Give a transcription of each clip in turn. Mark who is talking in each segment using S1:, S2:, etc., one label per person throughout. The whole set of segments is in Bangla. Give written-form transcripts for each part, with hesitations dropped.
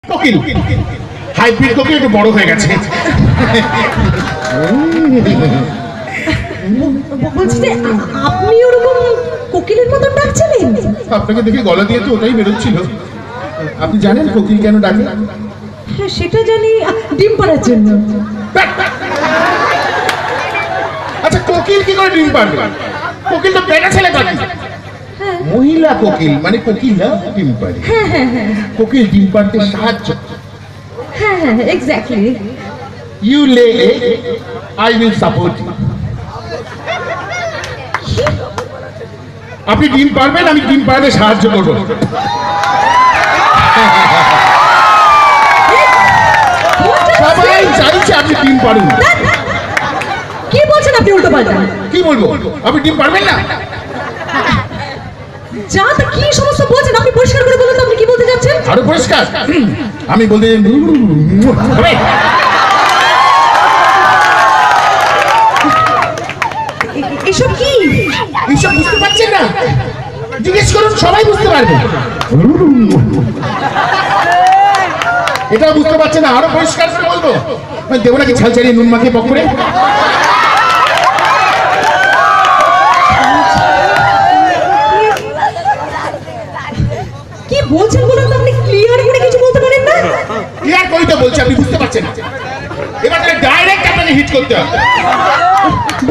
S1: কোকিল হাইব্রিড কোকিল একটু বড় হয়ে গেছে।
S2: বলছি যে আপনি ওরকম কোকিলের মতো ডাকছিলেন?
S1: আপনাকে দেখে গলা দিয়ে তো ওটাই বেরোচ্ছিল। আপনি জানেন কোকিল কেন ডাকে?
S2: হ্যাঁ সেটা জানি, ডিম পাড়ার জন্য।
S1: আচ্ছা কোকিল কি করে ডিম পারবে? কোকিল তো বেটা ছেলে পারে। মহিলা কোকিল মানে কোকিল না ডিম পারে।
S2: হ্যাঁ হ্যাঁ হ্যাঁ
S1: কোকিল ডিম পারতে সাহায্য।
S2: হ্যাঁ হ্যাঁ এক্স্যাক্টলি।
S1: ইউ লে আই উইল সাপোর্ট ইউ। আপনি ডিম পারবেন, আমি ডিম পাড়াতে সাহায্য করবো। সবাই চাইছে আপনি ডিম পারুন।
S2: কি বলছেন আপনি উল্টো পাল্টা?
S1: কি বলবো? আপনি ডিম পারবেন না?
S2: যা তা কি সমস্ত বলছেন আপনি? পরিষ্কার করে বলুন তো আপনি কি বলতে যাচ্ছেন।
S1: আরো পরিষ্কার আমি বলতে
S2: এসব কি?
S1: এইসব বুঝতে পারছেন না? জিজ্ঞেস করুন, সবাই বুঝতে পারবে। এটা বুঝতে পারছেন না? আরো পরিষ্কার করে বলবো। দেবো নাকি ছাল ছাড়িয়ে নুন মাখিয়ে পকড়ে?
S2: কি বলছেন বলুন তো? আপনি ক্লিয়ার করে কিছু বলতে পারেন না?
S1: ক্লিয়ার করেই তো বলছি, আপনি বুঝতে পারছেন না। এবার ডাইরেক্ট আপনাকে হিট করতে হবে।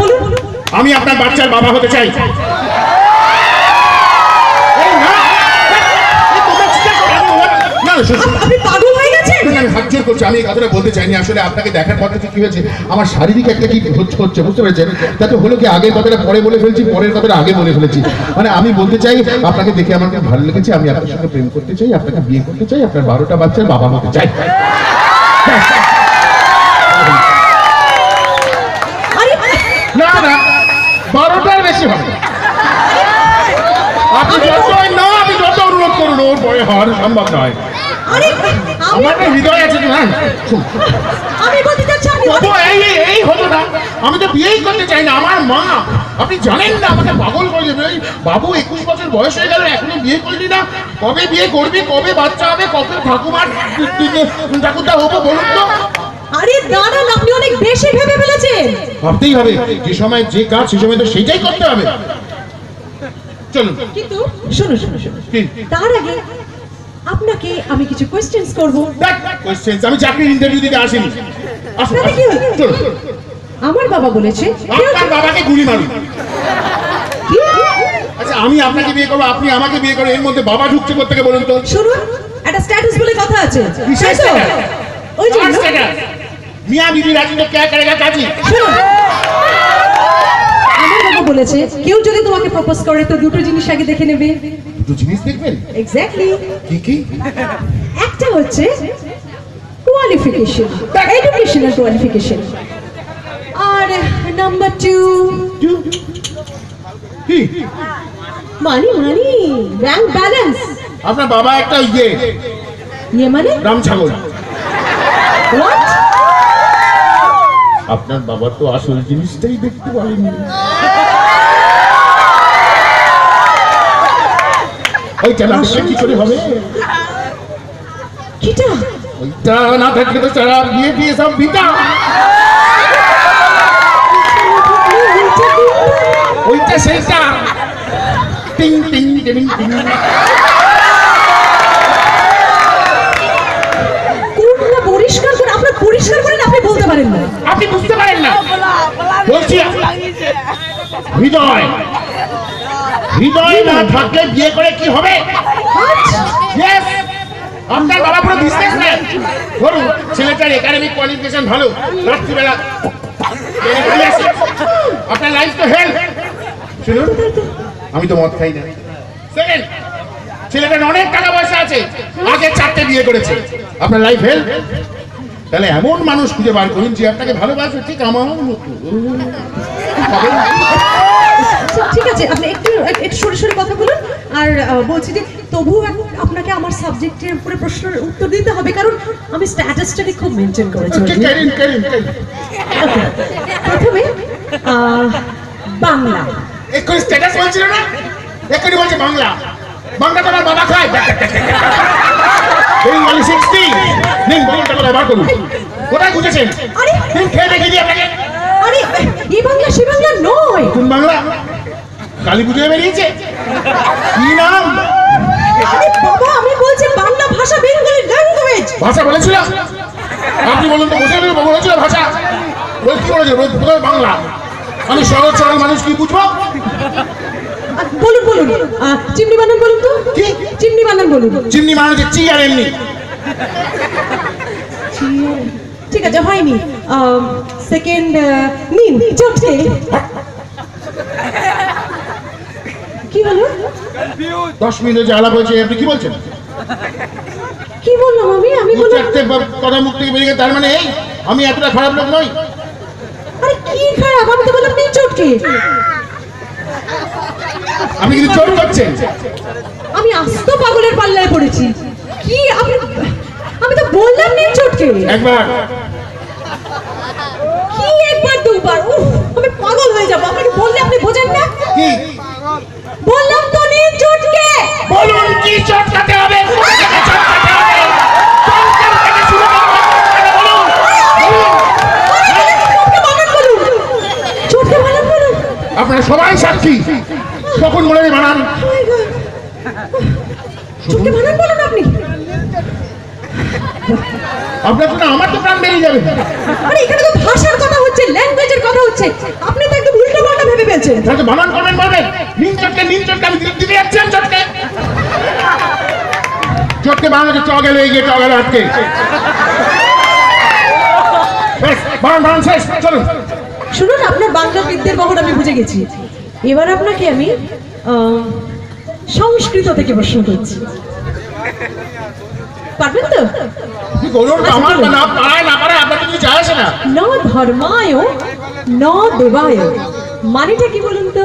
S2: বলুন।
S1: আমি আপনার বাচ্চার বাবা হতে চাই।
S2: আপনি পাগল হয়ে গেছেন?
S1: আমি হাত জোর করছি, আমি এই কথাটা বলতে চাইনি। আসলে আপনাকে দেখার পর থেকে কি হয়েছে, আমার শারীরিক একটা কি হচ্ছে বুঝতে পেরেছেন? তাতে হলো কি, আগের কথাটা পরে বলে ফেলছি, পরের কথাটা আগে বলে ফেলেছি। মানে আমি বলতে চাই, আপনাকে দেখে আমার খুব ভালো লেগেছে। আমি আপনার সঙ্গে প্রেম করতে চাই, আপনাকে বিয়ে করতে চাই, আপনার 12টা বাচ্চার বাবা হতে চাই। না না, 12টার বেশি হবে। আপনি যত অনুরোধ করুন, ওর পরে হওয়ার সম্ভব নয়। আমার তো হৃদয় আছে না।
S2: আমি বলতে চাচ্ছি
S1: এই হতো না, আমি তো বিয়েই করতে চাই না। আমার মা, আপনি জানেন না, আমাকে পাগল করে দেবে। বাবু 21 বছর বয়স হয়ে গেল, এখনো বিয়ে করলি না? কবে বিয়ে করবি? কবে বাচ্চা হবে? কবে ঠাকুমার ঠাকুরটা হবো বলুন তো?
S2: আরে দাঁড়ান, আপনি অনেক বেশি ভেবে ফেলেছেন।
S1: ভাবতেই হবে, যে সময় যে কাজ সে সময় তো সেইটাই করতে হবে। চলুন।
S2: কিন্তু শুনুন শুনুন শুনুন, তার আগে আপনাকে আমি কিছু কোয়েশ্চেন্স করব।
S1: কোয়েশ্চেন্স? আমি চাকরির ইন্টারভিউ দিতে আসিনি। আসুন, চলুন।
S2: আমার বাবা বলেছে
S1: আপনার বাবাকে গুলি মারুন।
S2: কি?
S1: আচ্ছা আমি আপনাকে বিয়ে করবো, আপনি আমাকে বিয়ে করবেন, এর মধ্যে বাবা ঢুকছে কোথা থেকে বলুন তো?
S2: শুনুন, একটা স্ট্যাটাস বলে কথা আছে।
S1: বিশেষ স্ট্যাটাস?
S2: ওই যে
S1: স্ট্যাটাস মিয়া বিবি রাজি তো क्या करेगा काजी।
S2: শুনুন, আমার বাবা বলেছে কেউ যদি তোমাকে প্রপোজ করে তো দুটো জিনিস আগে দেখে নেবে।
S1: দুটো জিনিস দেখবেন?
S2: এক্স্যাক্টলি।
S1: কি কি?
S2: একটা হচ্ছে কোয়ালিফিকেশন, এডুকেশনাল কোয়ালিফিকেশন, আর নাম্বার 2
S1: কি?
S2: মানি ব্যাংক ব্যালেন্স।
S1: আপনার বাবা একটা
S2: ইয়ে মানে
S1: রাম ছাগল।
S2: হোয়াট?
S1: আপনার বাবা তো আসল জিনিসটাই দেখতে পারেনি। ওইটা না থাকলে কি করে হবে?
S2: কিটা?
S1: ওইটা না থাকলে তো সারা বিয়ে সব বিটা। ওইটা সেইটা টিং টিং টিং টিং।
S2: কোনটা পরিষ্কার করে আপনার পরিষ্কার করেন, আপনি বলতে পারেন না।
S1: আপনি বুঝতে পারেন না বলছি। হৃদয় না থাকলে বিয়ে করে কি হবে? Yes! আপনার বাবা পুরো বিজনেসম্যান। ধরুন ছেলেটার একাডেমিক কোয়ালিফিকেশন ভালো, রাত্রিবেলা আপনার লাইফ তো হেল। শুনুন, আমি তো মদ খাই না। সেকেন্ড, ছেলেটার অনেক টাকা পয়সা আছে, আগে 4টে বিয়ে করেছে, আপনার লাইফ হেল। তাহলে এমন মানুষ খুঁজে বার করুন যে আপনাকে ভালোবাসে ঠিক আমার মতো।
S2: ঠিক আছে, আপনি একটু সরে সরে কথা বলুন। আর বলছি যে তবুও আপনাকে আমার সাবজেক্টের উপরে প্রশ্নের উত্তর দিতে হবে, কারণ আমি স্ট্যাটাসটাকে খুব মেনটেন করেছি। প্রথমে বাংলা।
S1: এক্ষুনি স্ট্যাটাস বলছিল না, এক্ষুনি বলছে বাংলা। বাংলা তো আমার বাবা খায়। 60 কথা বার করুন। কোথায় খুঁজেছেন?
S2: আরে
S1: খেয়ে দেখে দিই আপনাকে।
S2: আরে এই বাংলা সে বাংলা নয়।
S1: কোন বাংলা? কালী পুজোয় বেরিয়েছে। কি নাম?
S2: আরে বাবা আমি বলছি বাংলা ভাষা, বেঙ্গলি ল্যাঙ্গুয়েজ।
S1: ভাষা বলেছিল? আপনি বলুন তো, বলেছিল ভাষা? কি বলেছিল? বাংলা। আমি সহজ সরল মানুষ, কি বুঝবো?
S2: বলুন বলুন, চিমনি বানান বলুন তো।
S1: কি
S2: চিমনি বানান বলুন?
S1: চিমনি মানে হচ্ছে চি আর এমনি।
S2: ঠিক আছে, হয়নি। সেকেন্ড নিন চটকে। কি হলো?
S1: 10 মিনিট হচ্ছে আলাপ হয়েছে, আপনি কি বলছেন?
S2: কি বললাম আমি? আমি
S1: দু
S2: বললাম
S1: চারটে কথা মুখ থেকে বেরিয়ে গেছে, তার মানে এই আমি এতটা খারাপ লোক নই।
S2: আরে কি খারাপ? আমি তো বললাম নিন চটকে।
S1: আপনি কিন্তু চোট করছেন।
S2: আমি আস্ত পাগলের পাল্লায় পড়েছি। কি আমি তো বললাম নিন চটকে।
S1: একবার
S2: কি একবার দুবার? উফ, আমি পাগল হয়ে যাবো। আপনাকে বললে আপনি বোঝেন না?
S1: কি
S2: বললাম তো নিন চটকে।
S1: বলুন কি চটকাতে হবে? আপনারা সবাই সাক্ষী, কখন বলে বানান?
S2: চটকে বানান বলুন আপনি।
S1: আপনার জন্য আমার তো প্রাণ বেরিয়ে যাবে।
S2: আরে এখানে তো ভাষার কথা হচ্ছে, ল্যাঙ্গুয়েজের কথা হচ্ছে। আপনি তো একদম উল্টো পাল্টা ভেবে ফেলছেন।
S1: তাহলে বানান করবেন বলবেন নিন চটকে আমি দিতে যাচ্ছি। আমি চটকে বানানো চ গেল, এগিয়ে চ গেল আজকে। বানান শেষ, চলুন।
S2: শুনুন, আপনার বাংলা বিদ্যের বহর আমি বুঝে গেছি। এবার আপনাকে আমি সংস্কৃত থেকে প্রশ্ন করছি, পারবেন তো?
S1: কি করুন, আমার না পায় না পারে আপনার কিছু যায় আসে না।
S2: ন ধর্মায় ন দেবায় মানেটা কি বলুন তো?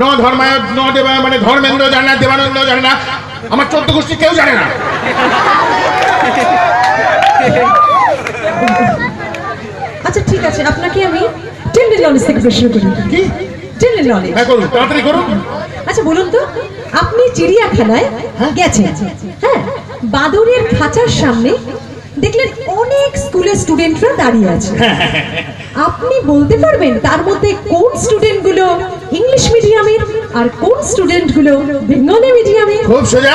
S1: ন ধর্মায় ন দেবায় মানে ধর্মেন্দ্র জানে না, দেবানন্দ জানে না, আমার 14 গোষ্ঠী কেউ জানে না।
S2: আচ্ছা ঠিক আছে, আপনাকে আমি জেনারেল নলেজ থেকে প্রশ্ন করি।
S1: কি?
S2: General knowledge.
S1: হ্যাঁ করুন, তাড়াতাড়ি করুন।
S2: আচ্ছা বলুন তো, আপনি চিড়িয়াখানায় গেছেন, হ্যাঁ, বাদুড়ের খাঁচার সামনে দেখলেন অনেক স্কুলের স্টুডেন্টরা দাঁড়িয়ে আছে। আপনি বলতে পারবেন তার মধ্যে কোন স্টুডেন্ট গুলো ইংলিশ মিডিয়ামের আর কোন স্টুডেন্ট গুলো বেঙ্গলি মিডিয়ামের?
S1: খুব সোজা।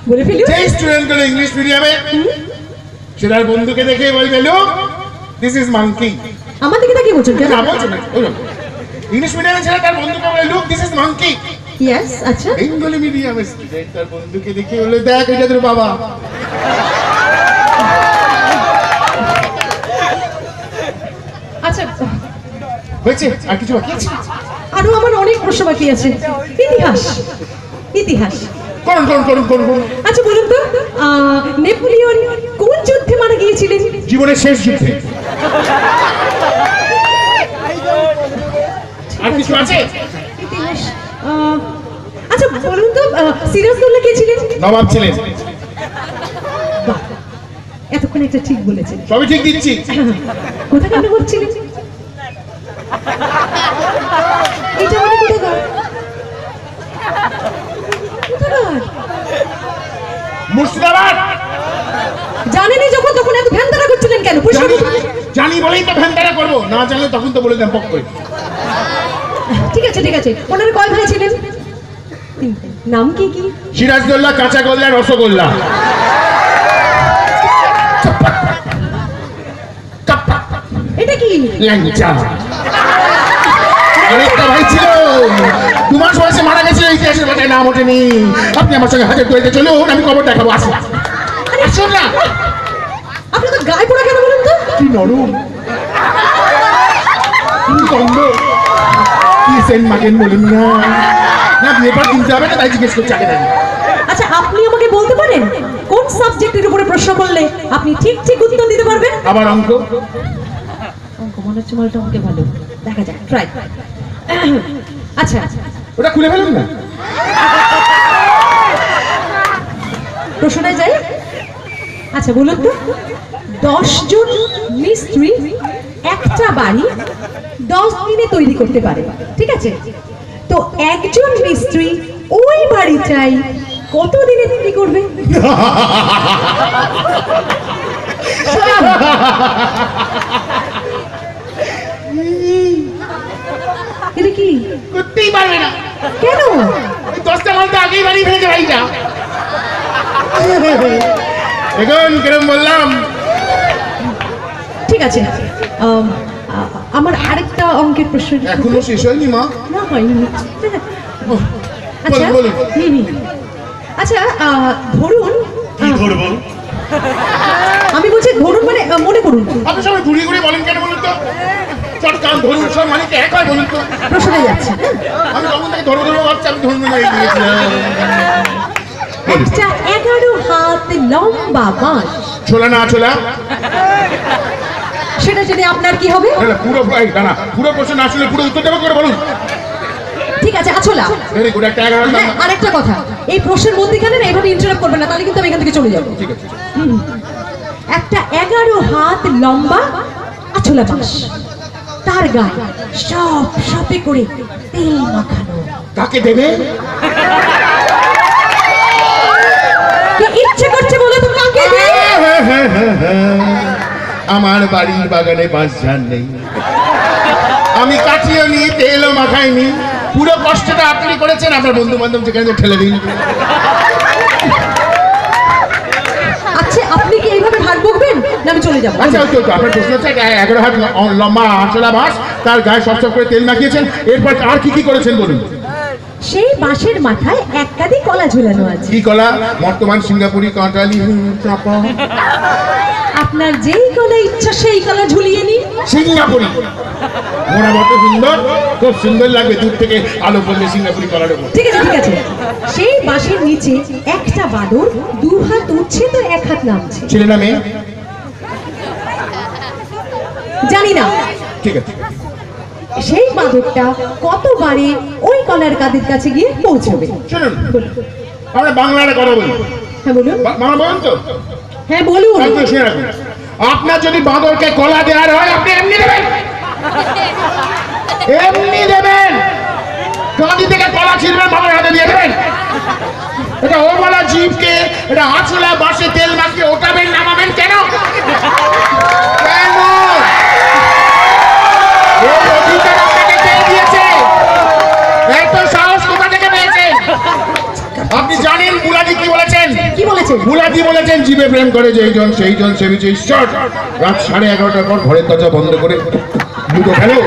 S2: বলে ফেলুন।
S1: যে স্টুডেন্ট গুলো ইংলিশ মিডিয়ামে, সে তার বন্ধুকে দেখে বলবে লুক দিস ইজ মাঙ্কি।
S2: আমার দিকে তাকিয়ে বলছেন কেন?
S1: না বলছেন না, ইংলিশ মিডিয়ামে ছেলে তার বন্ধুকে বলে look this is monkey.
S2: Yes. আচ্ছা
S1: বেঙ্গলি মিডিয়ামে স্টুডেন্ট তার বন্ধুকে দেখে বলে দেখ এটা তোর বাবা।
S2: আচ্ছা,
S1: হয়েছে? আর কিছু বাকি আছে?
S2: আরো আমার অনেক প্রশ্ন বাকি আছে। ইতিহাস, ইতিহাস।
S1: করুন করুন করুন করুন করুন।
S2: আচ্ছা বলুন তো, নেপোলিয়ন কোন যুদ্ধে মারা গিয়েছিলেন?
S1: জীবনের শেষ যুদ্ধে। আর কিছু আছে?
S2: ইতিহাস। আচ্ছা বলুন তো, সিরাজদৌল্লা কে ছিলেন?
S1: নবাব ছিলেন।
S2: বাহ, এতক্ষণ একটা ঠিক বলেছেন।
S1: সবই ঠিক দিচ্ছি।
S2: কোথা কেন করছিলেন? এটা মানে কোথাকার? কোথাকার?
S1: মুর্শিদাবাদ।
S2: জানেনই যখন, তখন এত ভ্যানতারা করছিলেন কেন?
S1: জানি জানি বলেই তো ভ্যানতারা করবো, না জানলে তখন তো বলে দেন পক করে।
S2: ঠিক আছে ঠিক আছে, ওনার কয় ভাই ছিলেন? নাম কি কি?
S1: সিরাজদৌল্লা, কাঁচাগোল্লা, রসগোল্লা।
S2: এটা কি?
S1: ল্যাংচা। আরেকটা ভাই ছিল, 2 মাস বয়সে মারা গেছিল, ইতিহাসের পাতায় নাম ওঠেনি। আপনি আমার সঙ্গে হাজার তৈরিতে চলুন, আমি খবর দেখাবো। আসুন আসুন না।
S2: আপনি তো গায়ে পড়া কেন বলুন তো?
S1: কি নরম, কি গন্ধ, কি সেন্ট মাখেন বলুন না। না বিয়ে পর কিনতে হবে না, তাই জিজ্ঞেস করছি আগে থেকে।
S2: আচ্ছা আপনি আমাকে বলতে পারেন কোন সাবজেক্টের উপরে প্রশ্ন করলে আপনি ঠিক ঠিক উত্তর দিতে পারবেন?
S1: আবার অঙ্ক।
S2: অঙ্ক মনে হচ্ছে মালটা আমাকে ভালো, দেখা যাক, ট্রাই। আচ্ছা
S1: ওটা খুলে ফেলুন না।
S2: প্রশ্নটায় যাই। আচ্ছা বলুন তো, 10 জন মিস্ত্রি একটা বাড়ি 10 দিনে তৈরি করতে পারে, ঠিক আছে? তো একজন মিস্ত্রি ওই বাড়িটাই কত দিনে তৈরি করবে? এটা কি
S1: করতেই পারবে না।
S2: কেন?
S1: 10টা মাল তো আগেই বাড়ি ফেলেছে ভাইটা। এখন কিরম বললাম?
S2: ঠিক আছে, আমার আরেকটা অঙ্কের প্রশ্ন।
S1: এখনো শেষ হয়নি মা?
S2: না, হয়নি। আচ্ছা,
S1: বলুন।
S2: আচ্ছা, ধরুন
S1: কি ধরবো?
S2: আমি বলছি ধরুন মানে মনে করুন।
S1: আপনি সবাই ঘুরিয়ে ঘুরিয়ে বলেন কেন বলুন তো? চট কান ধরুন সব মানে কি এক হয় বলুন তো?
S2: প্রশ্নে যাচ্ছে।
S1: আমি তখন থেকে ধরবো ভাবছি, আমি ধরবো না গিয়েছিলাম।
S2: একটা 11 হাত লম্বা বাঁশ।
S1: ছোলা না ছোলা?
S2: সেটা যদি আপনার কি হবে?
S1: পুরো না, পুরো প্রশ্ন না শুনে পুরো উত্তর দেবো করে বলুন।
S2: ঠিক আছে, আছোলা।
S1: ভেরি গুড, একটা 11
S2: হ্যাঁ, আরেকটা কথা, এই প্রশ্নের মধ্যেখানে না এভাবে ইন্টারাপ্ট করবেন না, তাহলে কিন্তু আমি এখান থেকে চলে যাবো।
S1: ঠিক আছে।
S2: একটা 11 হাত লম্বা আছোলা বাঁশ, তার গায়ে সব সাপে করে তেল মাখানো।
S1: কাকে দেবে?
S2: কে ইচ্ছে করছে বলে তো কাকে দেবে?
S1: আমার বাড়ির বাগানে বাঁশ ঝাড় নেই, আমি কাটিও নি, তেলও মাখাইনি, পুরো কষ্টটা আপনি করেছেন। আপনার বন্ধু বান্ধব যেখানে ঠেলে দিন।
S2: আচ্ছা, আপনি কি এইভাবে ভাগ বকবেন না আমি চলে যাবো?
S1: আচ্ছা, আপনার প্রশ্ন হচ্ছে 11 হাত লম্বা আঁচলা বাঁশ, তার গায়ে সব করে তেল মাখিয়েছেন, এরপর আর কি কি করেছেন বলুন?
S2: সেই বাঁশের মাথায় এক কাঁদি কলা ঝুলানো আছে।
S1: কি কলা? বর্তমান সিঙ্গাপুরি, কাঁটালি, চাপা।
S2: আপনার যেই কলা ইচ্ছা সেই কলা ঝুলিয়ে নিন।
S1: সিঙ্গাপুরি মোড়া বড় সুন্দর, খুব সুন্দর লাগবে দূর থেকে আলো পড়লে সিঙ্গাপুরি কলার উপর।
S2: ঠিক আছে, ঠিক আছে। সেই বাঁশের নিচে একটা বাদর 2 হাত উঠছে তো 1 হাত নামছে।
S1: ছেলে না মেয়ে?
S2: জানি না।
S1: ঠিক আছে।
S2: সেই বাদরটা কতবারে ওই কলার কাঁদির কাছে গিয়ে পৌঁছবে?
S1: শুনুন, আমরা বাংলাটা কথা বলি।
S2: হ্যাঁ বলুন।
S1: বাংলা বলুন তো?
S2: হ্যাঁ বলুন।
S1: শুনে রাখুন, আপনার যদি বাঁদরকে কলা দেওয়ার হয় আপনি এমনি দেবেন, এমনি দেবেন। কাঁদি থেকে কলা ছিঁড়বেন, বাঁদরের হাতে দিয়ে দেবেন। এটা ওবালা জীবকে, এটা আঁচলা বাঁশে তেল মাখিয়ে ওঠাবেন, নামাবেন কেন? কেন? এই অধিকার আপনাকে কে দিয়েছে? এত সাহস কোথা থেকে পেয়েছেন? আপনি জানেন মুলাদি কি বলেছেন?
S2: কি বলেছেন?
S1: মুলাদি বলেছেন, জীবে প্রেম করে যেইজন সেইজন সেবিছে ঈশ্বর। রাত 11:30টার পর ঘরের দরজা বন্ধ করে লুডো খেলো।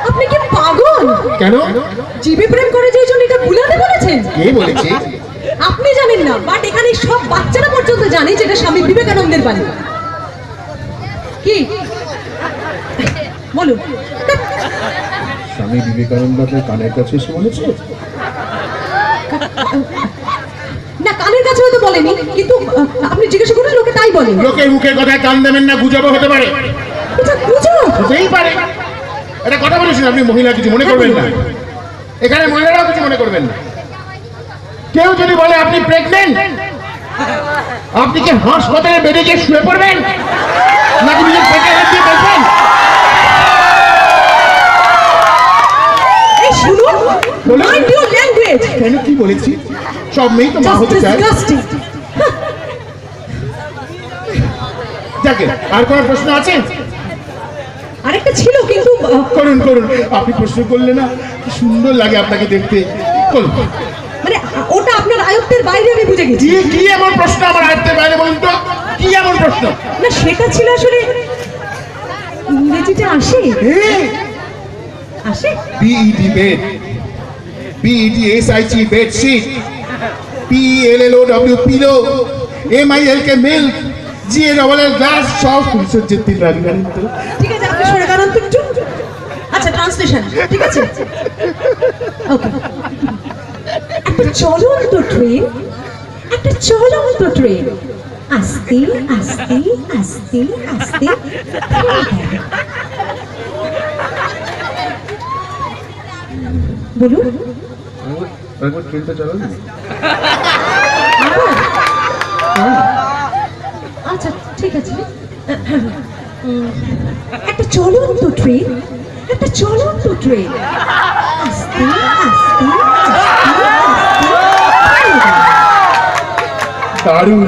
S2: আপনি কি পাগল?
S1: কেন?
S2: জীবে প্রেম করে যেই জন্য এটা ভুলাতে বলেছেন?
S1: কে বলেছে?
S2: আপনি জানেন না, বাট এখানে সব বাচ্চারা পর্যন্ত জানে যেটা স্বামী বিবেকানন্দের বাণী। কি বলুন?
S1: স্বামী বিবেকানন্দ আপনার কানের কাছে এসে বলেছে?
S2: না, কানের কাছে হয়তো বলেনি, কিন্তু আপনি জিজ্ঞাসা করুন, লোকে তাই বলে।
S1: লোকের মুখের কথায় কান দেবেন না, গুজবও হতে পারে।
S2: এটা গুজব
S1: হতেই পারে। এটা কথা বলেছেন আপনি, মহিলা কিছু মনে করবেন না, এখানে মহিলারাও কিছু মনে করবেন না। কেউ যদি বলে আপনি প্রেগনেন্ট, আপনি কি হাসপাতালে বেডে গিয়ে শুয়ে পড়বেন নাকি নিজের পেটে হাত দিয়ে বসবেন?
S2: এই শুনুন, মাইন্ড ইউর ল্যাঙ্গুয়েজ।
S1: কেন, কি বলেছি? সব মেয়ে তো মা হতে চায়। দেখেন, আর কোনো প্রশ্ন আছে?
S2: আরেকটা ছিল কিন্তু
S1: করুন করুন, আপনি প্রশ্ন করলে না কি সুন্দর লাগে আপনাকে দেখতে। করুন।
S2: মানে ওটা আপনার আয়ত্তের বাইরে, আমি বুঝে গেছি।
S1: কি এমন প্রশ্ন আমার আয়ত্তের বাইরে বলুন তো? কি এমন প্রশ্ন?
S2: না, সেটা ছিল আসলে ইংরেজিটা আসে। আসে?
S1: B E D bed, B E D S I T bedsheet, P L L O W pillow, M I L K milk, G A double L glass, সব সূর্যের তিল রাখবেন তো।
S2: ঠিক আছে, আপনি সরে দাঁড়ান তো একটু। আচ্ছা, ট্রান্সলেশন ঠিক আছে। ওকে। একটা চলন্ত ট্রেন, একটা চলন্ত ট্রেন আস্তে আস্তে আস্তে আস্তে বলুন।
S1: ট্রেনটা চালান।
S2: আচ্ছা ঠিক আছে। একটা চলন্ত ট্রেন, একটা চলন্ত ট্রেন আস্তে আস্তে আস্তে আস্তে
S1: দারুণ।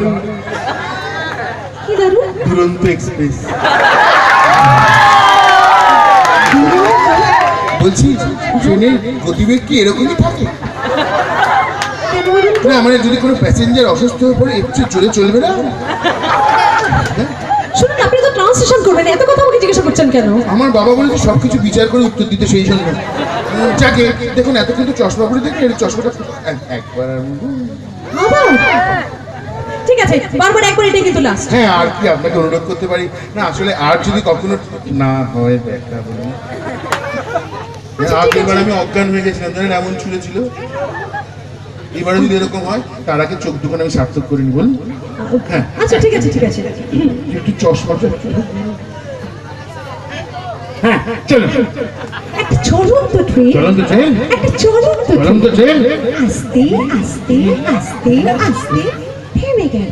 S2: কি দারুণ?
S1: দুরন্ত এক্সপ্রেস। বলছি ট্রেনের গতিবেগ কি এরকমই থাকে?
S2: কেন বলুন তো?
S1: না মানে যদি কোনো প্যাসেঞ্জার অসুস্থ হয়ে পড়ে একটু জোরে চলবে না?
S2: শুনুন, আপনি তো ট্রান্সলেশন করবেন, এত কথা আমাকে জিজ্ঞাসা করছেন কেন?
S1: আমার বাবা বলেছে সবকিছু বিচার করে উত্তর দিতে, সেই জন্য। যাকে দেখুন এতক্ষণ তো চশমা পরে দেখলে এর চশমাটা একবার।
S2: বাবা, ঠিক আছে, বারবার একবার, এটাই কিন্তু লাস্ট।
S1: হ্যাঁ, আর কি আপনাকে অনুরোধ করতে পারি? না আসলে আর যদি কখনো না হয় দেখা বলুন। আগেরবার আমি অজ্ঞান হয়ে গেছিলাম, জানেন, এমন ছুঁড়েছিল। এবারে যদি এরকম হয় তার আগে চোখ দুখানে আমি সার্থক করে নি, বলুন। হ্যাঁ
S2: আচ্ছা, ঠিক আছে, ঠিক আছে।
S1: একটু চশমাটা। হ্যাঁ চলো,
S2: একটা চলন্ত ট্রেন,
S1: চলন্ত ট্রেন,
S2: একটা চলন্ত ট্রেন
S1: চলন্ত ট্রেন।
S2: আস্তে আস্তে আস্তে আস্তে থেমে গেল।